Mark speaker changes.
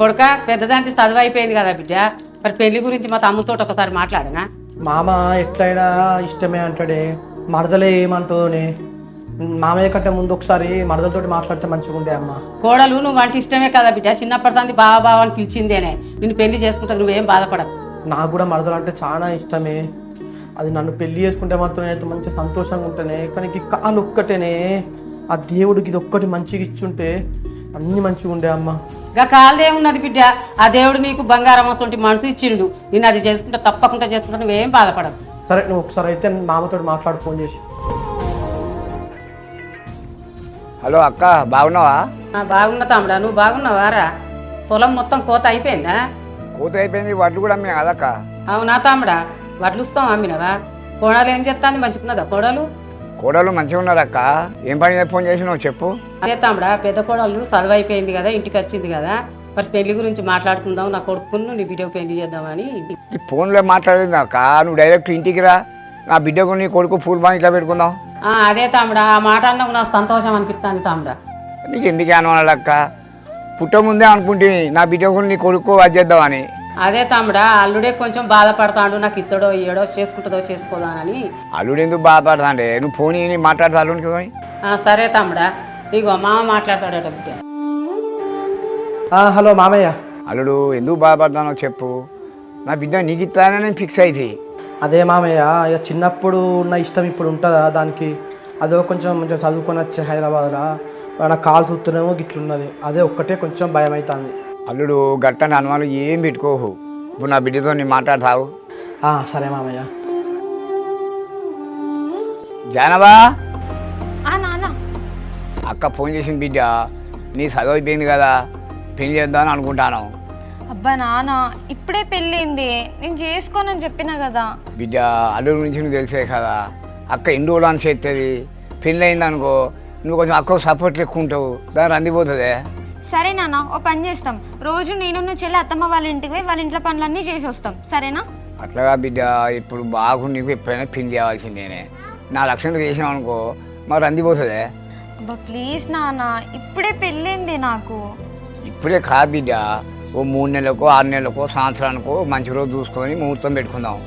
Speaker 1: కొడుక పెద్దదానికి చదువు అయిపోయింది కదా బిడ్డ, మరి పెళ్లి గురించి మా తమ్ముతో ఒకసారి మాట్లాడనా?
Speaker 2: మామ ఎట్లయినా ఇష్టమే అంటాడే, మరదలే ఏమంటుందోనే. మామయ్య కంటే ముందు ఒకసారి మరదలతోటి మాట్లాడితే మంచిగా ఉండే అమ్మ.
Speaker 1: కోడలు నువ్వు అంటే ఇష్టమే కదా బిడ్డ, చిన్నప్పటి సంది బావ బావ అని పిలిచిందేనే. నిన్ను పెళ్లి చేసుకుంటా, నువ్వేం బాధపడకు.
Speaker 2: నాకు కూడా మరదలు అంటే చాలా ఇష్టమే. అది నన్ను పెళ్లి చేసుకుంటే మాత్రం అయితే మంచి సంతోషంగా ఉంటేనే, కానీ ఈ కాలు ఒక్కటేనే. ఆ దేవుడికి ఇది ఒక్కటి మంచిగా ఇచ్చుంటే అన్ని మంచిగా ఉండే అమ్మ.
Speaker 1: ఇక కాలదేమున్నది బిడ్డ, ఆ దేవుడు నీకు బంగారం అసలు మనసు ఇచ్చిండు. నేను అది చేసుకుంటా, తప్పకుండా చేసుకుంటా, నువ్వేం బాధపడకు.
Speaker 2: సరే నువ్వు ఒకసారి అయితే మామతో మాట్లాడు, ఫోన్ చేసి.
Speaker 3: హలో అక్క, బాగున్నావా?
Speaker 1: బాగున్నా తమ్ముడా, నువ్వు బాగున్నావారా? పొలం మొత్తం కోత అయిపోయిందా?
Speaker 3: కూత అయిపోయింది, వడ్లు కూడా అమ్మినా కదక్క.
Speaker 1: అవునా తమ్ముడా, వడ్లుస్తాం అమ్మినవా? కోడలు ఏం చేస్తాను, మంచుకున్నదా కోడలు?
Speaker 3: కోడలు మంచిగా ఉన్నారక్క. ఏం పని మీద ఫోన్ చేసినావు చెప్పు.
Speaker 1: అదే తమ్ముడా, పెద్ద కోడలు చదువు అయిపోయింది కదా, ఇంటికి వచ్చింది కదా, మరి పెళ్లి గురించి మాట్లాడుకుందాం, నా కొడుకును నీ బిడ్డకు పెళ్లి చేద్దామని.
Speaker 3: ఈ ఫోన్లో మాట్లాడింది అక్క, నువ్వు డైరెక్ట్ ఇంటికి రా, నా బిడ్డకు నీ కొడుకు పూల్ బాగా ఇట్లా పెట్టుకుందాం.
Speaker 1: అదే తమ్ముడా, ఆ మాట అన్నకు నాకు సంతోషం అనిపిస్తాను తమ్ముడా.
Speaker 3: నీకు ఎందుకు అనుకున్నాడక్క, పుట్ట ముందే అనుకుంటే నా బిడ్డకు నీ కొడుకు అది చేద్దామని.
Speaker 1: అదే తమ్ముడా, అల్లుడే కొంచెం బాధపడతాడు, నాకు ఇత్తడో ఇయ్యడో, చేసుకుంటుందో చేసుకోదానని.
Speaker 3: అల్లుడు ఎందుకు బాధపడతాండే, నువ్వు ఫోన్ మాట్లాడతా అల్లుడికి పోయి.
Speaker 1: సరే తమ్ముడా, ఇగో మామ మాట్లాడతాడట బిడ్డ.
Speaker 2: హలో మామయ్య.
Speaker 3: అల్లుడు ఎందుకు బాధపడతానో చెప్పు, నా బిడ్డ నీకు ఇస్తానని నేను ఫిక్స్ అయితే.
Speaker 2: అదే మామయ్య, ఇక చిన్నప్పుడు ఉన్న ఇష్టం ఇప్పుడు ఉంటుందా దానికి? అదో కొంచెం మంచిగా చదువుకొని వచ్చే హైదరాబాద్లో నా కాలు చూస్తున్నామో గిట్లున్నది, అదే ఒక్కటే కొంచెం భయం అవుతుంది.
Speaker 3: అల్లుడు గట్టని అనుమానం ఏం పెట్టుకోవు, ఇప్పుడు నా బిడ్డతో నేను మాట్లాడతావు.
Speaker 2: సరే మామయ్య.
Speaker 3: జానవా,
Speaker 4: నాన్న
Speaker 3: అక్క ఫోన్ చేసిన బిడ్డ, నీ చదువు అయిపోయింది కదా, పెళ్లి చేద్దామని అనుకుంటాను.
Speaker 4: అబ్బా నాన్న, ఇప్పుడే పెళ్ళింది, నేను చేసుకోనని చెప్పినా కదా.
Speaker 3: బిడ్డ అల్లుడి గురించి నువ్వు తెలిసే కదా, అక్క ఎన్ని రోజులు అని చేస్తుంది, పెళ్ళి అయింది అనుకో, నువ్వు కొంచెం అక్క సపోర్ట్ ఎక్కువ ఉంటావు, దాన్ని అందిపోతుంది.
Speaker 4: సరే నాన్న, ఓ పని చేస్తాం, రోజు నేను చెల్లి అత్తమ్మ వాళ్ళ ఇంటికి పోయి వాళ్ళ ఇంట్లో పనులన్నీ చేసి వస్తాం, సరేనా?
Speaker 3: అట్లాగా బిడ్డ, ఇప్పుడు బాగు నీకు ఎప్పుడైనా పెళ్లి చేయాల్సిందేనే, నా లక్ష్యం చేసాం అనుకో మరి అందిపోతుంది.
Speaker 4: అబ్బా ప్లీజ్ నాన్న, ఇప్పుడే పెళ్ళింది నాకు.
Speaker 3: ఇప్పుడే కాదు బిడ్డ, ఓ 3 నెలలకో 6 నెలలకో సంవత్సరానికో మంచి రోజు చూసుకొని ముహూర్తం పెట్టుకుందాం.